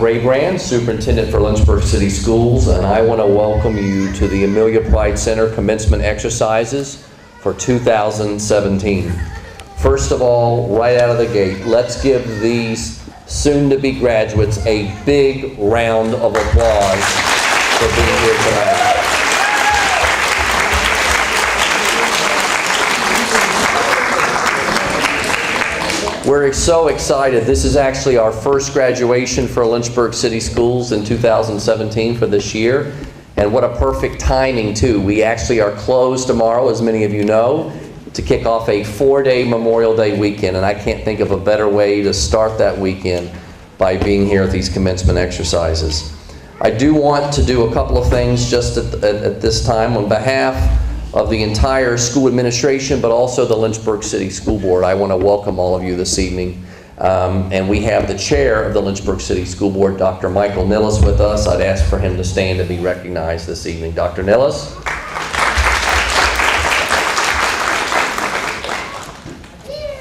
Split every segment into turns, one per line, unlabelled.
Raybrand, Superintendent for Lynchburg City Schools, and I want to welcome you to the Amelia Pride Center commencement exercises for 2017. First of all, right out of the gate, let's give these soon-to-be graduates a big round of applause for being here tonight. We're so excited. This is actually our first graduation for Lynchburg City Schools in 2017 for this year. And what a perfect timing, too. We actually are closed tomorrow, as many of you know, to kick off a 4-day Memorial Day weekend. And I can't think of a better way to start that weekend by being here at these commencement exercises. I do want to do a couple of things just at this time on behalf of the entire school administration, but also the Lynchburg City School Board. I want to welcome all of you this evening. And we have the chair of the Lynchburg City School Board, Dr. Michael Nilles, with us. I'd ask for him to stand and be recognized this evening. Dr. Nilles.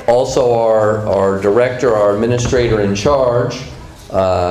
Also our director, our administrator in charge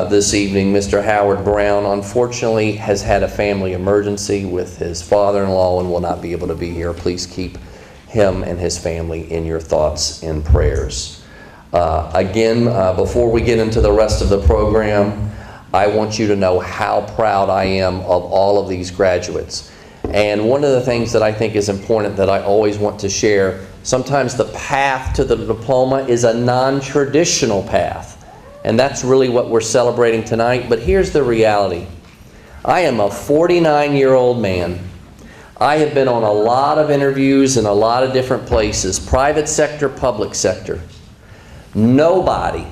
this evening, Mr. Howard Brown, unfortunately has had a family emergency with his father-in-law and will not be able to be here. Please keep him and his family in your thoughts and prayers. Again, before we get into the rest of the program, I want you to know how proud I am of all of these graduates. And one of the things that I think is important that I always want to share, sometimes the path to the diploma is a non-traditional path. And that's really what we're celebrating tonight. But here's the reality. I am a 49-year-old man. I have been on a lot of interviews in a lot of different places, private sector, public sector. Nobody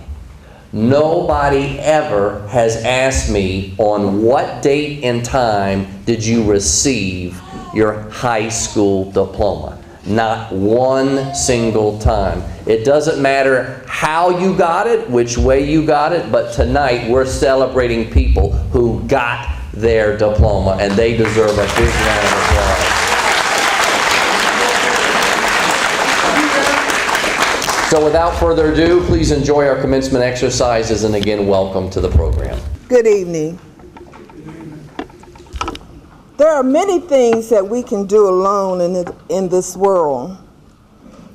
ever has asked me on what date and time did you receive your high school diploma. Not one single time. It doesn't matter how you got it, which way you got it, but tonight we're celebrating people who got their diploma, and they deserve a big round of applause. So without further ado, please enjoy our commencement exercises, and again, welcome to the program.
Good evening. There are many things that we can do alone in this world,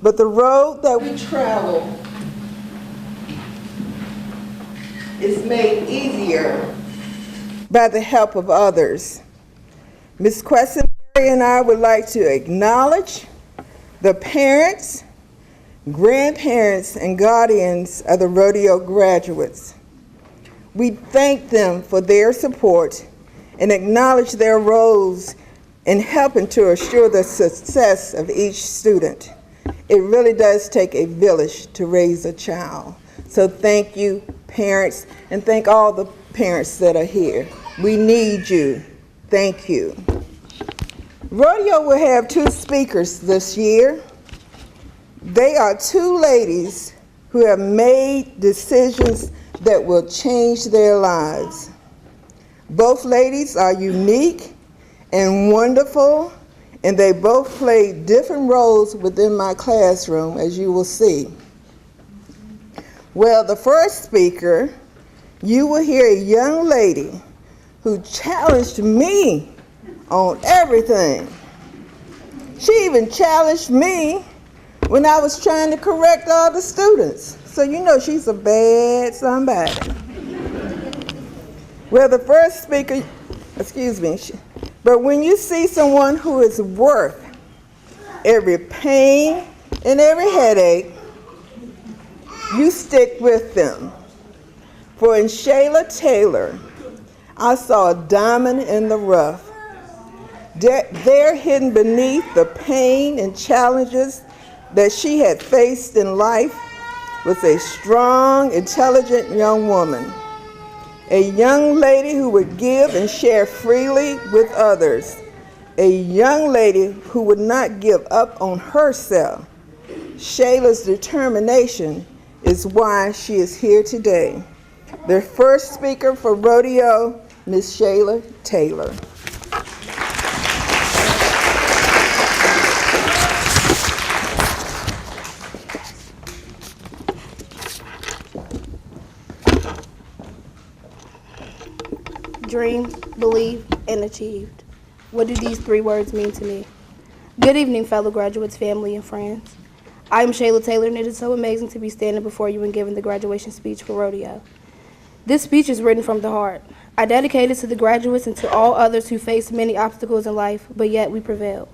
but the road that we travel is made easier by the help of others. Ms. Questenberry and I would like to acknowledge the parents, grandparents, and guardians of the rodeo graduates. We thank them for their support and acknowledge their roles in helping to assure the success of each student. It really does take a village to raise a child. So thank you, parents, and thank all the parents that are here. We need you. Thank you. Rodeo will have 2 speakers this year. They are 2 ladies who have made decisions that will change their lives. Both ladies are unique and wonderful, and they both play different roles within my classroom, as you will see. Well, the first speaker, you will hear a young lady who challenged me on everything. She even challenged me when I was trying to correct all the students. So you know she's a bad somebody. Well, the first speaker, but when you see someone who is worth every pain and every headache, you stick with them. For in Shayla Taylor, I saw a diamond in the rough. There hidden beneath the pain and challenges that she had faced in life was a strong, intelligent young woman. A young lady who would give and share freely with others. A young lady who would not give up on herself. Shayla's determination is why she is here today. The first speaker for rodeo, Miss Shayla Taylor.
dreamed, believed, and achieved. What do these 3 words mean to me? Good evening, fellow graduates, family, and friends. I am Shayla Taylor, and it is so amazing to be standing before you and giving the graduation speech for Rodeo. This speech is written from the heart. I dedicate it to the graduates and to all others who faced many obstacles in life, but yet we prevailed.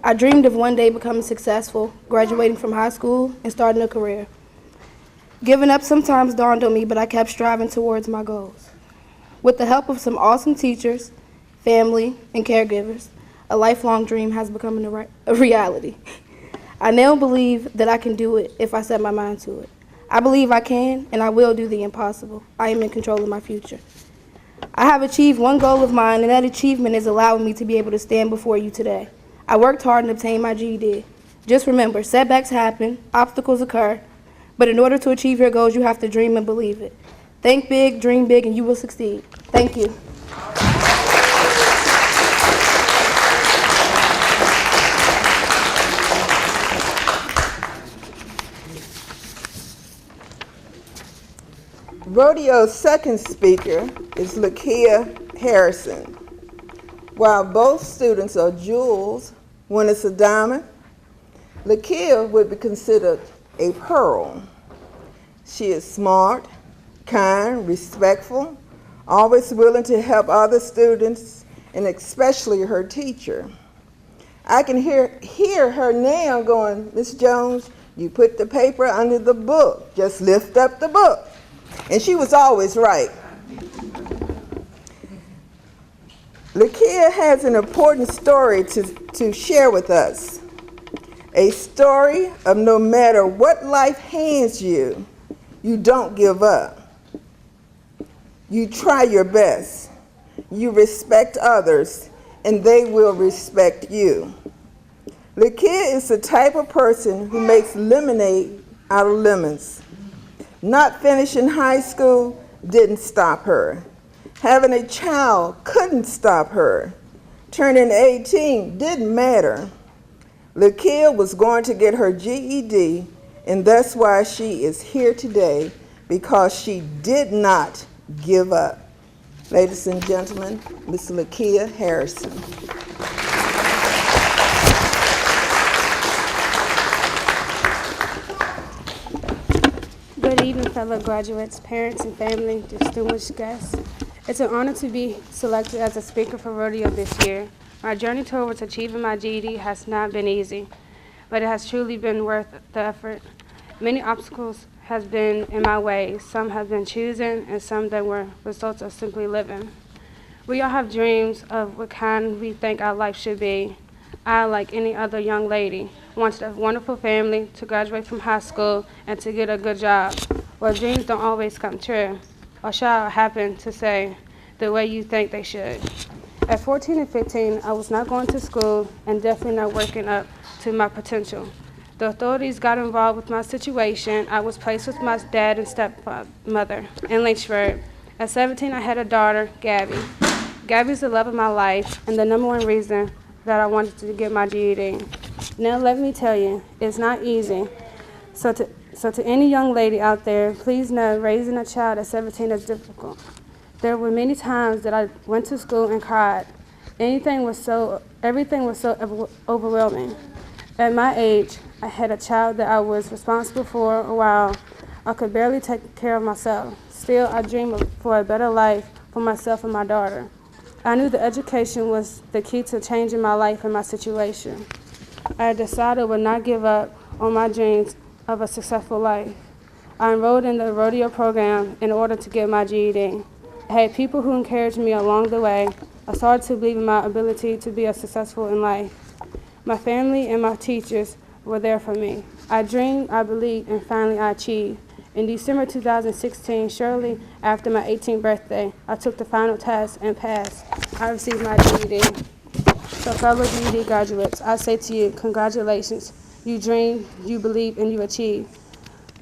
I dreamed of one day becoming successful, graduating from high school, and starting a career. Giving up sometimes dawned on me, but I kept striving towards my goals. With the help of some awesome teachers, family, and caregivers, a lifelong dream has become a reality. I now believe that I can do it if I set my mind to it. I believe I can, and I will do the impossible. I am in control of my future. I have achieved one goal of mine, and that achievement is allowing me to be able to stand before you today. I worked hard and obtained my GED. Just remember, setbacks happen, obstacles occur, but in order to achieve your goals, you have to dream and believe it. Think big, dream big, and you will succeed. Thank you.
Rodeo's second speaker is Lakia Harrison. While both students are jewels, one is a diamond, Lakia would be considered a pearl. She is smart, kind, respectful, always willing to help other students, and especially her teacher. I can hear her now going, "Miss Jones, you put the paper under the book. Just lift up the book." And she was always right. Lakia has an important story to share with us. A story of no matter what life hands you, you don't give up. You try your best. You respect others, and they will respect you. Lakia is the type of person who makes lemonade out of lemons. Not finishing high school didn't stop her. Having a child couldn't stop her. Turning 18 didn't matter. Lakia was going to get her GED, and that's why she is here today, because she did not give up. Ladies and gentlemen, Miss Lakia Harrison.
Good evening, fellow graduates, parents, and family, distinguished guests. It's an honor to be selected as a speaker for Rodeo this year. My journey towards achieving my GED has not been easy, but it has truly been worth the effort. Many obstacles have been in my way. Some have been chosen, and some that were results of simply living. We all have dreams of what kind we think our life should be. I, like any other young lady, wanted a wonderful family, to graduate from high school, and to get a good job. Well, dreams don't always come true, or shall happen to say the way you think they should. At 14 and 15, I was not going to school and definitely not working up to my potential. The authorities got involved with my situation. I was placed with my dad and stepmother in Lynchburg. At 17, I had a daughter, Gabby. Gabby's the love of my life and the number one reason that I wanted to get my GED. Now let me tell you, it's not easy. So to any young lady out there, please know raising a child at 17 is difficult. There were many times that I went to school and cried. Everything was so overwhelming. At my age, I had a child that I was responsible for while I could barely take care of myself. Still, I dreamed for a better life for myself and my daughter. I knew that education was the key to changing my life and my situation. I decided I would not give up on my dreams of a successful life. I enrolled in the rodeo program in order to get my GED. I had people who encouraged me along the way. I started to believe in my ability to be successful in life. My family and my teachers were there for me. I dreamed, I believed, and finally I achieved. In December 2016, shortly after my 18th birthday, I took the final test and passed. I received my GED. So fellow GED graduates, I say to you, congratulations. You dreamed, you believed, and you achieved.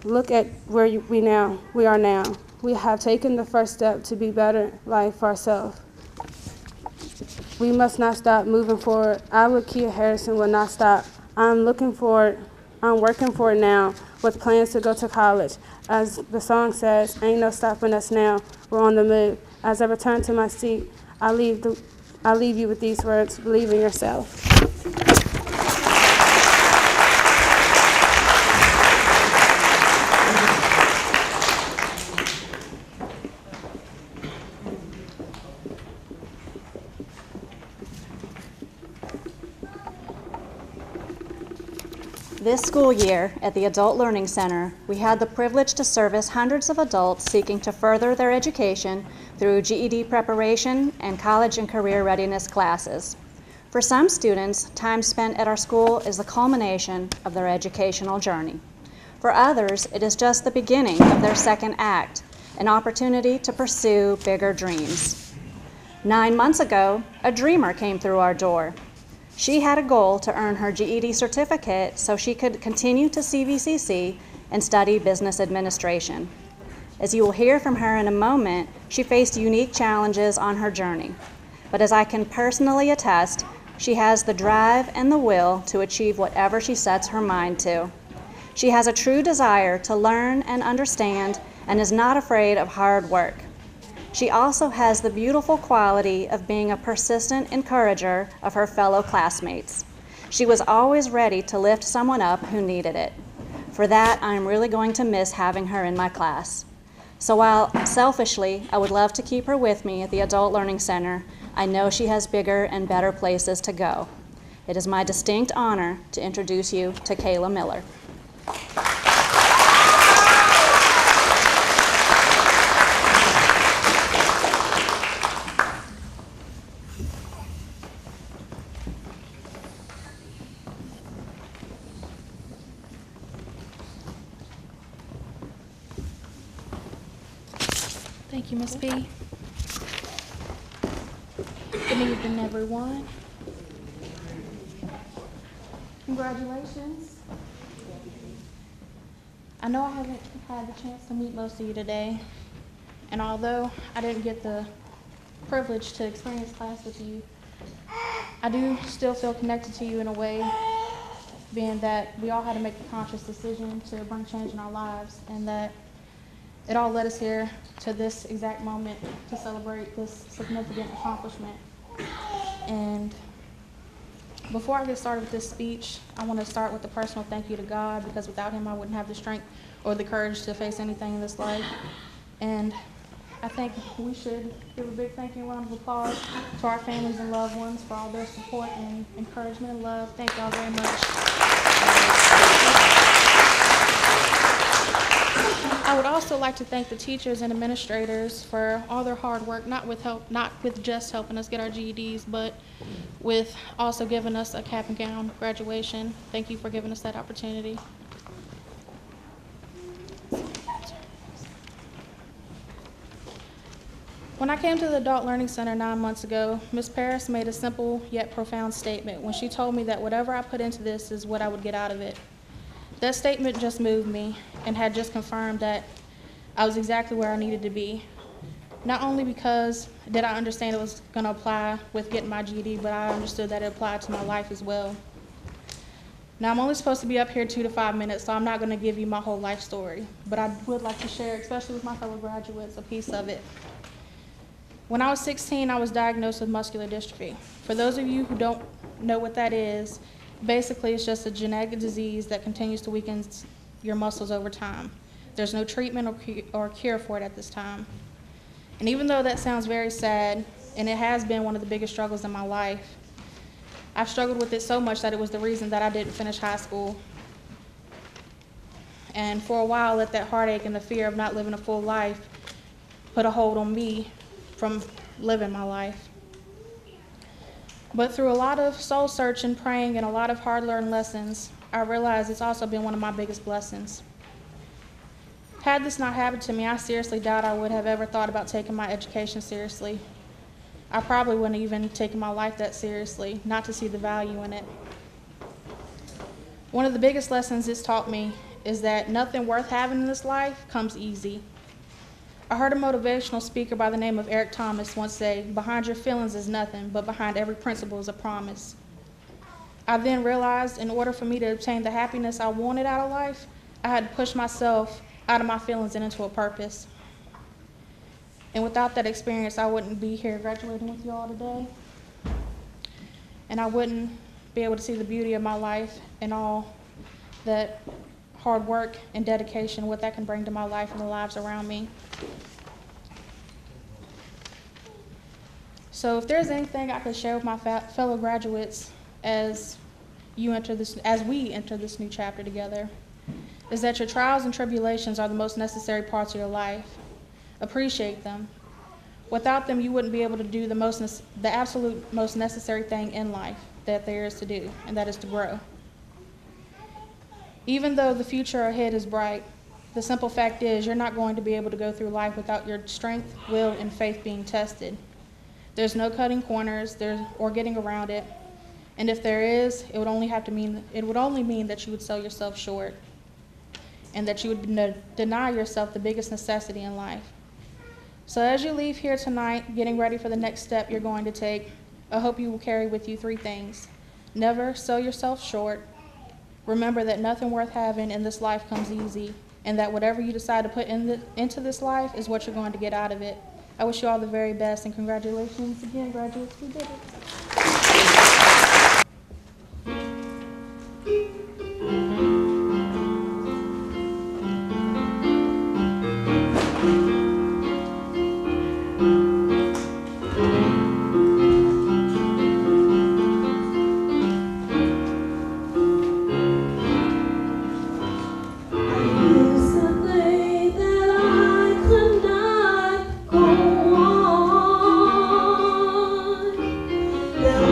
Look at where we are now. We have taken the first step to be better life for ourselves. We must not stop moving forward. I, Lakia Harrison, will not stop. I'm working for it now with plans to go to college. As the song says, ain't no stopping us now. We're on the move. As I return to my seat, I leave you with these words: believe in yourself.
This school year at the Adult Learning Center, we had the privilege to service hundreds of adults seeking to further their education through GED preparation and college and career readiness classes. For some students, time spent at our school is the culmination of their educational journey. For others, it is just the beginning of their second act, an opportunity to pursue bigger dreams. 9 months ago, a dreamer came through our door. She had a goal to earn her GED certificate so she could continue to CVCC and study business administration. As you will hear from her in a moment, she faced unique challenges on her journey. But as I can personally attest, she has the drive and the will to achieve whatever she sets her mind to. She has a true desire to learn and understand and is not afraid of hard work. She also has the beautiful quality of being a persistent encourager of her fellow classmates. She was always ready to lift someone up who needed it. For that, I am really going to miss having her in my class. So while selfishly, I would love to keep her with me at the Adult Learning Center, I know she has bigger and better places to go. It is my distinct honor to introduce you to Kayla Miller.
Thank you, Ms. B. Good evening, everyone. Congratulations. I know I haven't had the chance to meet most of you today, and although I didn't get the privilege to experience class with you, I do still feel connected to you in a way, being that we all had to make the conscious decision to bring change in our lives, and that it all led us here to this exact moment to celebrate this significant accomplishment. And before I get started with this speech, I want to start with a personal thank you to God, because without him I wouldn't have the strength or the courage to face anything in this life. And I think we should give a big thank you and round of applause to our families and loved ones for all their support and encouragement and love. Thank y'all very much. I would also like to thank the teachers and administrators for all their hard work, not with just helping us get our GEDs, but with also giving us a cap and gown graduation. Thank you for giving us that opportunity. When I came to the Adult Learning Center 9 months ago, Ms. Paris made a simple yet profound statement when she told me that whatever I put into this is what I would get out of it. That statement just moved me and had just confirmed that I was exactly where I needed to be. Not only because did I understand it was going to apply with getting my GED, but I understood that it applied to my life as well. Now, I'm only supposed to be up here 2 to 5 minutes, so I'm not going to give you my whole life story, but I would like to share, especially with my fellow graduates, a piece of it. When I was 16, I was diagnosed with muscular dystrophy. For those of you who don't know what that is, basically it's just a genetic disease that continues to weaken your muscles over time. There's no treatment or cure for it at this time. And even though that sounds very sad, and it has been one of the biggest struggles in my life, I've struggled with it so much that it was the reason that I didn't finish high school. And for a while, let that heartache and the fear of not living a full life put a hold on me from living my life. But through a lot of soul searching, praying, and a lot of hard-learned lessons, I realized it's also been one of my biggest blessings. Had this not happened to me, I seriously doubt I would have ever thought about taking my education seriously. I probably wouldn't have even taken my life that seriously, not to see the value in it. One of the biggest lessons it's taught me is that nothing worth having in this life comes easy. I heard a motivational speaker by the name of Eric Thomas once say, "Behind your feelings is nothing, but behind every principle is a promise." I then realized in order for me to obtain the happiness I wanted out of life, I had to push myself out of my feelings and into a purpose. And without that experience, I wouldn't be here graduating with you all today. And I wouldn't be able to see the beauty of my life and all that hard work and dedication, what that can bring to my life and the lives around me. So if there's anything I could share with my fellow graduates as we enter this new chapter together, is that your trials and tribulations are the most necessary parts of your life. Appreciate them. Without them, you wouldn't be able to do the absolute most necessary thing in life that there is to do, and that is to grow. Even though the future ahead is bright, the simple fact is you're not going to be able to go through life without your strength, will, and faith being tested. There's no cutting corners or getting around it, and if there is, it would only mean that you would sell yourself short, and that you would deny yourself the biggest necessity in life. So as you leave here tonight, getting ready for the next step you're going to take, I hope you will carry with you 3 things. Never sell yourself short. Remember that nothing worth having in this life comes easy, and that whatever you decide to put into this life is what you're going to get out of it. I wish you all the very best, and congratulations again, graduates. We did it.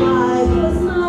Life was not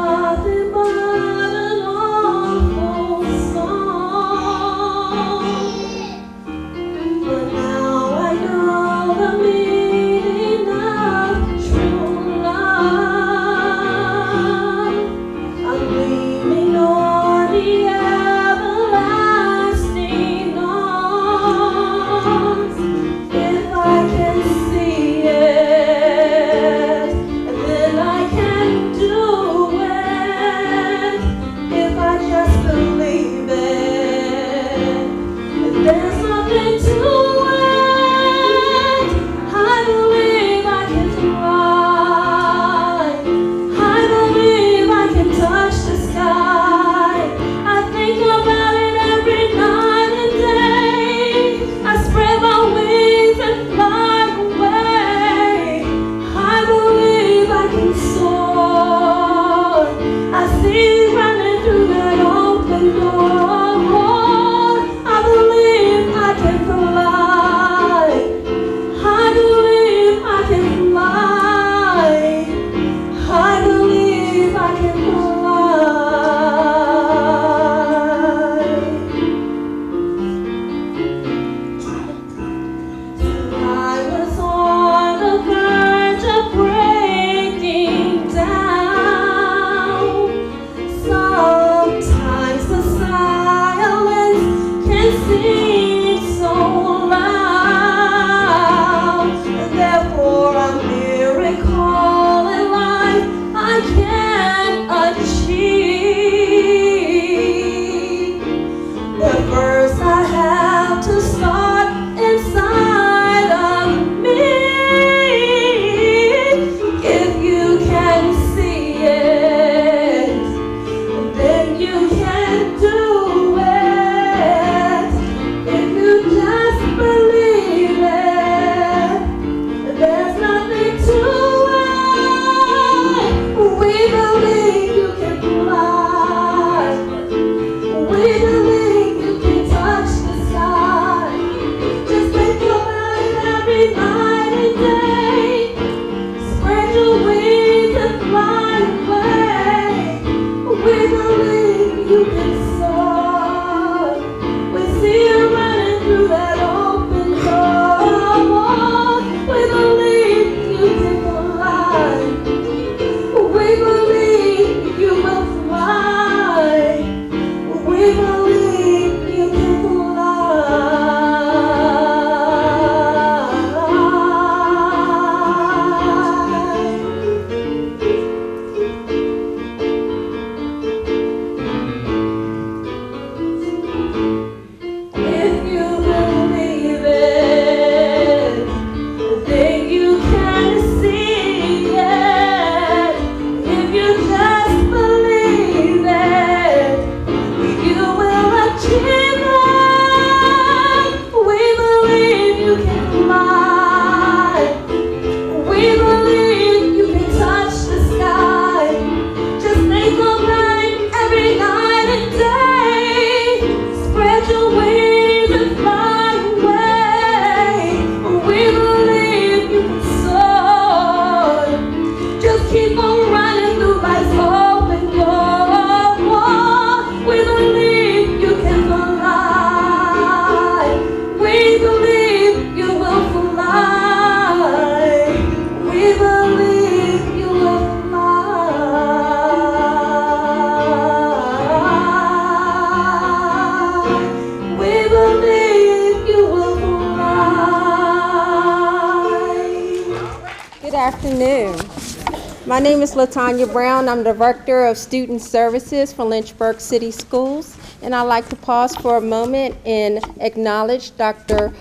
My name is LaTanya Brown. I'm Director of Student Services for Lynchburg City Schools. And I'd like to pause for a moment and acknowledge Dr.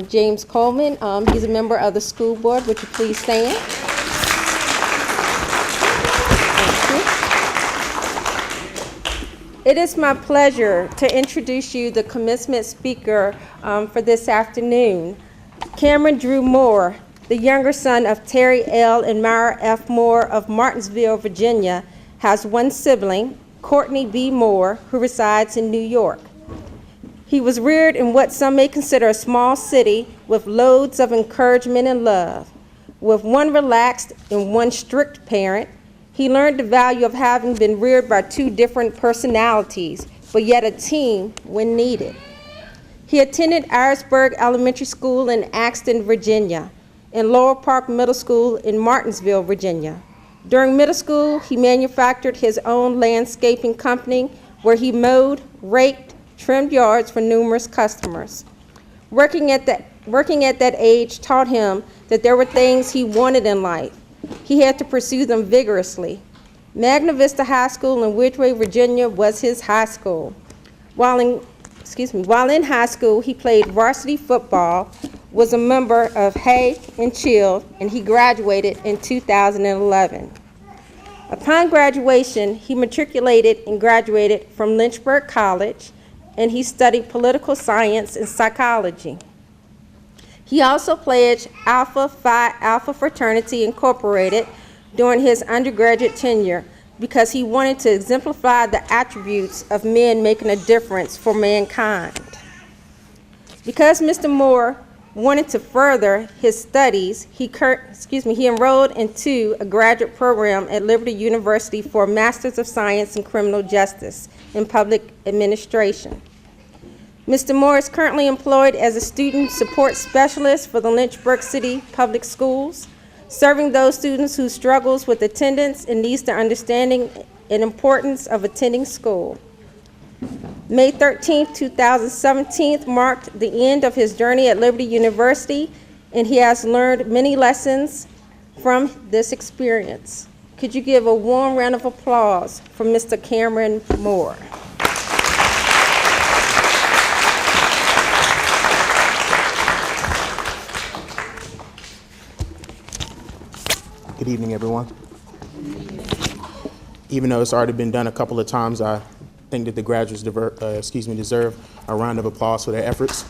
James Coleman. He's a member of the school board. Would you please stand? It is my pleasure to introduce you the commencement speaker for this afternoon. Cameron Drew Moore, the younger son of Terry L. and Myra F. Moore of Martinsville, Virginia, has one sibling, Courtney B. Moore, who resides in New York. He was reared in what some may consider a small city with loads of encouragement and love. With one relaxed and one strict parent, he learned the value of having been reared by two different personalities, but yet a team when needed. He attended Irisburg Elementary School in Axton, Virginia, and Laurel Park Middle School in Martinsville, Virginia. During middle school, he manufactured his own landscaping company where he mowed, raked, trimmed yards for numerous customers. Working at that age taught him that there were things he wanted in life. He had to pursue them vigorously. Magna Vista High School in Ridgeway, Virginia was his high school. While in high school, he played varsity football, was a member of Hay and Chill, and he graduated in 2011. Upon graduation, he matriculated and graduated from Lynchburg College, and he studied political science and psychology. He also pledged Alpha Phi Alpha Fraternity Incorporated during his undergraduate tenure because he wanted to exemplify the attributes of men making a difference for mankind. Because Mr. Moore wanted to further his studies, he enrolled into a graduate program at Liberty University for a Master's of Science in Criminal Justice and Public Administration. Mr. Moore is currently employed as a student support specialist for the Lynchburg City Public Schools, serving those students who struggles with attendance and needs the understanding and importance of attending school. May 13, 2017 marked the end of his journey at Liberty University, and he has learned many lessons from this experience. Could you give a warm round of applause for Mr. Cameron Moore?
Good evening, everyone. Even though it's already been done a couple of times, I think that the graduates deserve a round of applause for their efforts.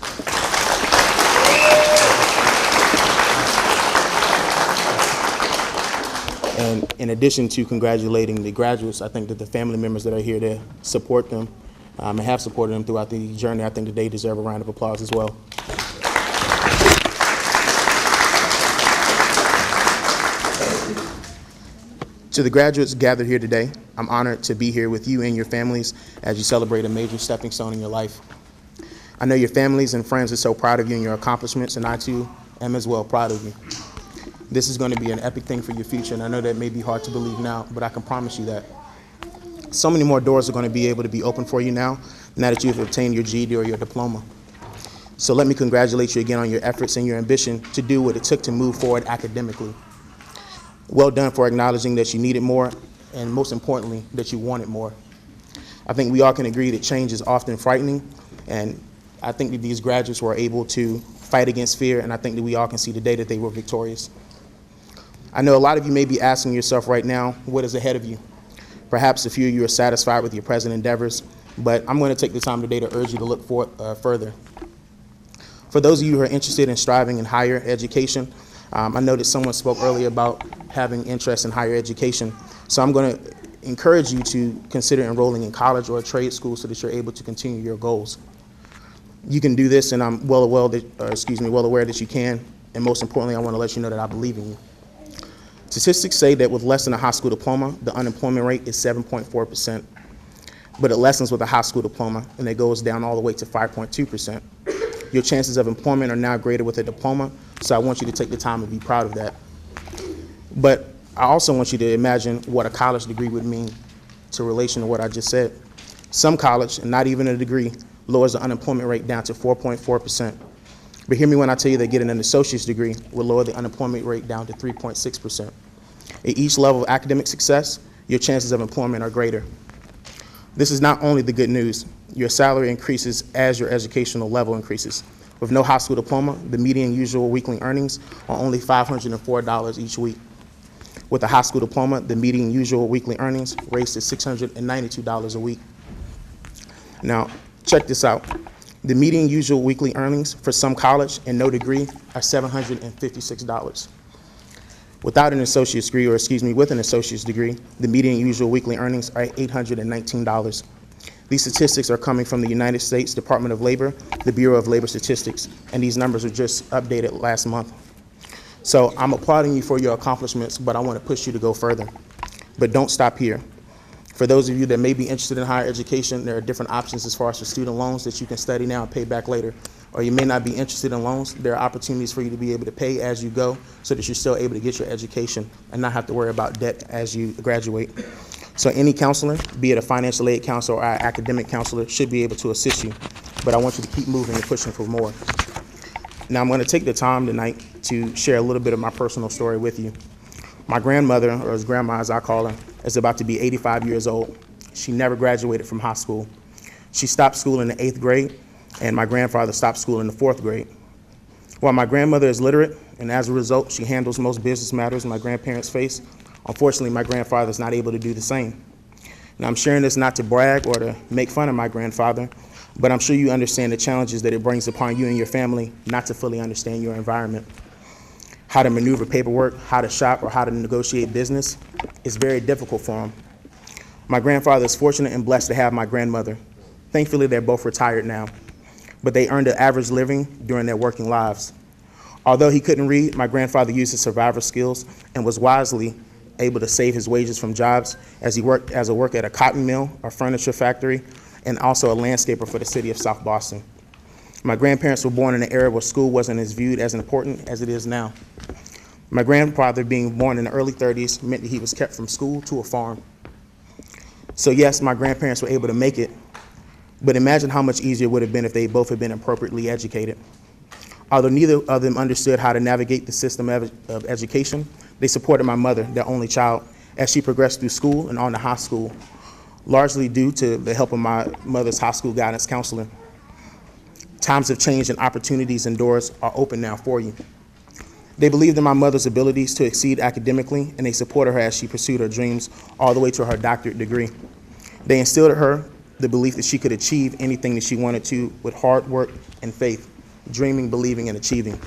And in addition to congratulating the graduates, I think that the family members that are here to support them and have supported them throughout the journey, I think that they deserve a round of applause as well. To the graduates gathered here today, I'm honored to be here with you and your families as you celebrate a major stepping stone in your life. I know your families and friends are so proud of you and your accomplishments, and I too am as well proud of you. This is going to be an epic thing for your future, and I know that may be hard to believe now, but I can promise you that. So many more doors are going to be able to be open for you now that you've obtained your GED or your diploma. So let me congratulate you again on your efforts and your ambition to do what it took to move forward academically. Well done for acknowledging that you needed more, and most importantly, that you wanted more. I think we all can agree that change is often frightening, and I think that these graduates were able to fight against fear, and I think that we all can see today that they were victorious. I know a lot of you may be asking yourself right now, what is ahead of you? Perhaps a few of you are satisfied with your present endeavors, but I'm going to take the time today to urge you to look further. For those of you who are interested in striving in higher education, I know that someone spoke earlier about having interest in higher education, so I'm going to encourage you to consider enrolling in college or a trade school so that you're able to continue your goals. You can do this, and I'm well aware that you can, and most importantly, I want to let you know that I believe in you. Statistics say that with less than a high school diploma, the unemployment rate is 7.4%, but it lessens with a high school diploma, and it goes down all the way to 5.2%. Your chances of employment are now greater with a diploma, so I want you to take the time and be proud of that. But I also want you to imagine what a college degree would mean to relation to what I just said. Some college, and not even a degree, lowers the unemployment rate down to 4.4%. But hear me when I tell you that getting an associate's degree will lower the unemployment rate down to 3.6%. At each level of academic success, your chances of employment are greater. This is not only the good news. Your salary increases as your educational level increases. With no high school diploma, the median usual weekly earnings are only $504 each week. With a high school diploma, the median usual weekly earnings raise to $692 a week. Now, check this out. The median usual weekly earnings for some college and no degree are $756. Without an associate's degree, with an associate's degree, the median usual weekly earnings are $819. These statistics are coming from the United States Department of Labor, the Bureau of Labor Statistics, and these numbers were just updated last month. So I'm applauding you for your accomplishments, but I want to push you to go further. But don't stop here. For those of you that may be interested in higher education, there are different options as far as for student loans that you can study now and pay back later. Or you may not be interested in loans. There are opportunities for you to be able to pay as you go so that you're still able to get your education and not have to worry about debt as you graduate. So any counselor, be it a financial aid counselor or an academic counselor, should be able to assist you. But I want you to keep moving and pushing for more. Now I'm going to take the time tonight to share a little bit of my personal story with you. My grandmother, or as grandma as I call her, is about to be 85 years old. She never graduated from high school. She stopped school in the 8th grade, and my grandfather stopped school in the 4th grade. While my grandmother is literate, and as a result, she handles most business matters my grandparents face, unfortunately, my grandfather is not able to do the same. Now, I'm sharing this not to brag or to make fun of my grandfather, but I'm sure you understand the challenges that it brings upon you and your family not to fully understand your environment. How to maneuver paperwork, how to shop, or how to negotiate business is very difficult for him. My grandfather is fortunate and blessed to have my grandmother. Thankfully, they're both retired now, but they earned an average living during their working lives. Although he couldn't read, my grandfather used his survivor skills and was wisely able to save his wages from jobs as he worked as a worker at a cotton mill, a furniture factory, and also a landscaper for the city of South Boston. My grandparents were born in an era where school wasn't as viewed as important as it is now. My grandfather being born in the early 30s meant that he was kept from school to a farm. So yes, my grandparents were able to make it, but imagine how much easier it would have been if they both had been appropriately educated. Although neither of them understood how to navigate the system of education, they supported my mother, their only child, as she progressed through school and on to high school, largely due to the help of my mother's high school guidance counselor. Times have changed and opportunities and doors are open now for you. They believed in my mother's abilities to exceed academically, and they supported her as she pursued her dreams all the way to her doctorate degree. They instilled in her the belief that she could achieve anything that she wanted to with hard work and faith, dreaming, believing, and achieving.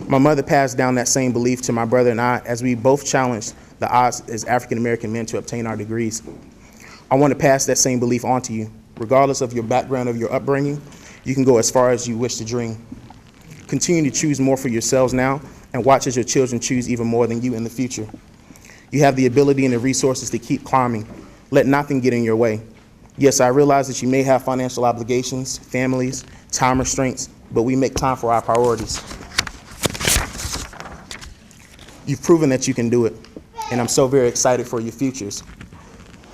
My mother passed down that same belief to my brother and I as we both challenged the odds as African American men to obtain our degrees. I want to pass that same belief on to you. Regardless of your background, of your upbringing, you can go as far as you wish to dream. Continue to choose more for yourselves now and watch as your children choose even more than you in the future. You have the ability and the resources to keep climbing. Let nothing get in your way. Yes, I realize that you may have financial obligations, families, time restraints, but we make time for our priorities. You've proven that you can do it, and I'm so very excited for your futures.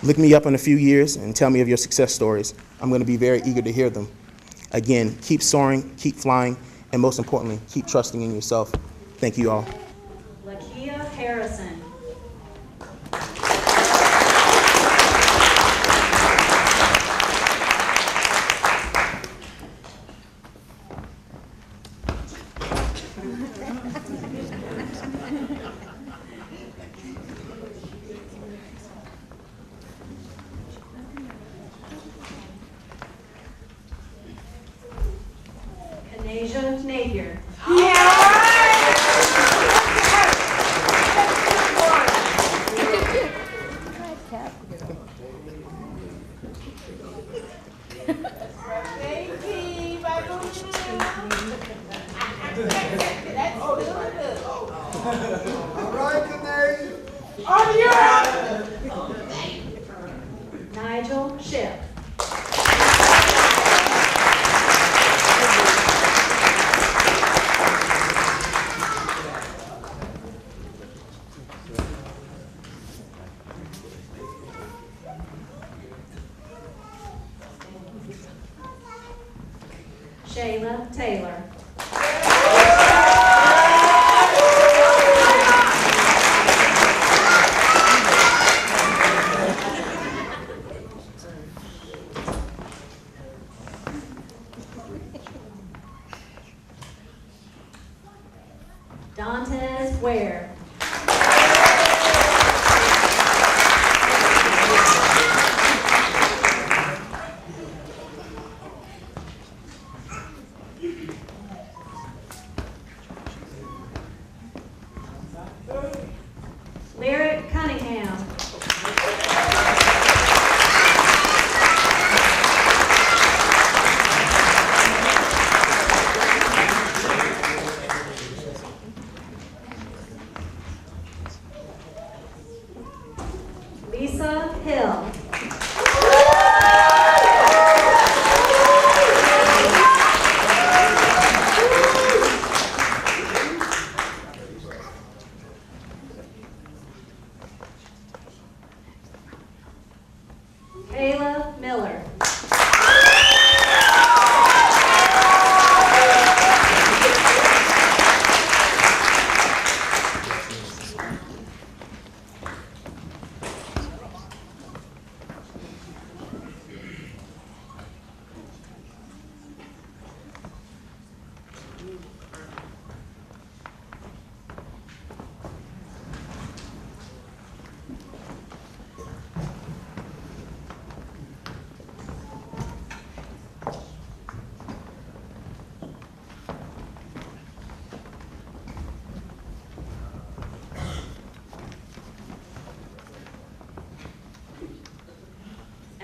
Look me up in a few years and tell me of your success stories. I'm going to be very eager to hear them. Again, keep soaring, keep flying, and most importantly, keep trusting in yourself. Thank you all.
Lakia Harrison. Kanasia Napier. Nigel Ship. Shayla Taylor. Lisa Hill. Kayla Miller.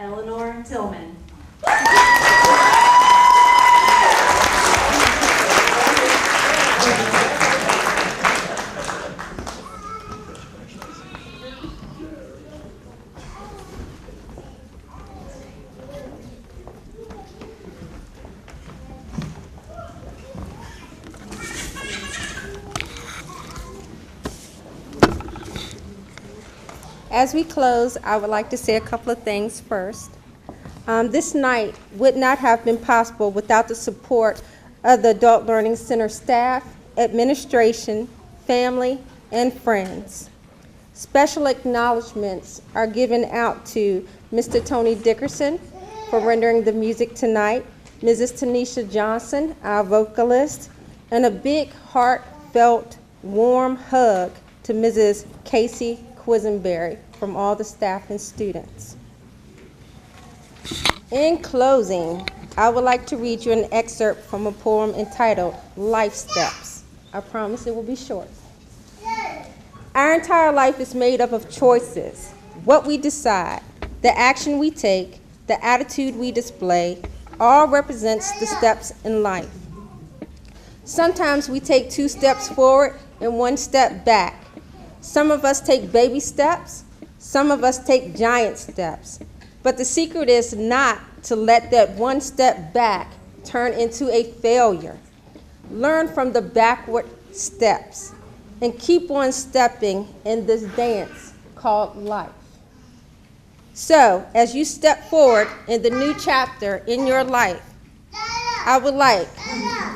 Eleanor Tillman.
As we close, I would like to say a couple of things first. This night would not have been possible without the support of the Adult Learning Center staff, administration, family, and friends. Special acknowledgments are given out to Mr. Tony Dickerson for rendering the music tonight, Mrs. Tanisha Johnson, our vocalist, and a big heartfelt warm hug to Mrs. Casey Quisenberry from all the staff and students. In closing, I would like to read you an excerpt from a poem entitled Life Steps. I promise it will be short. Our entire life is made up of choices. What we decide, the action we take, the attitude we display, all represents the steps in life. Sometimes we take 2 steps forward and 1 step back. Some of us take baby steps, some of us take giant steps. But the secret is not to let that 1 step back turn into a failure. Learn from the backward steps and keep on stepping in this dance called life. So, as you step forward in the new chapter in your life, I would like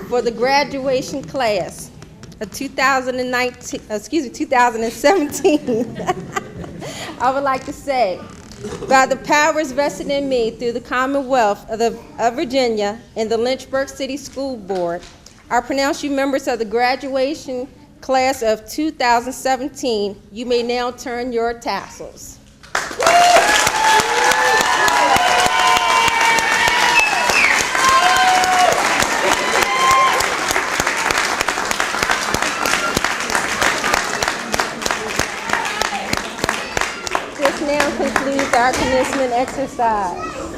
for the graduation class of 2017, I would like to say, by the powers vested in me through the Commonwealth of Virginia and the Lynchburg City School Board, I pronounce you members of the graduation class of 2017. You may now turn your tassels. This now concludes our commencement exercise.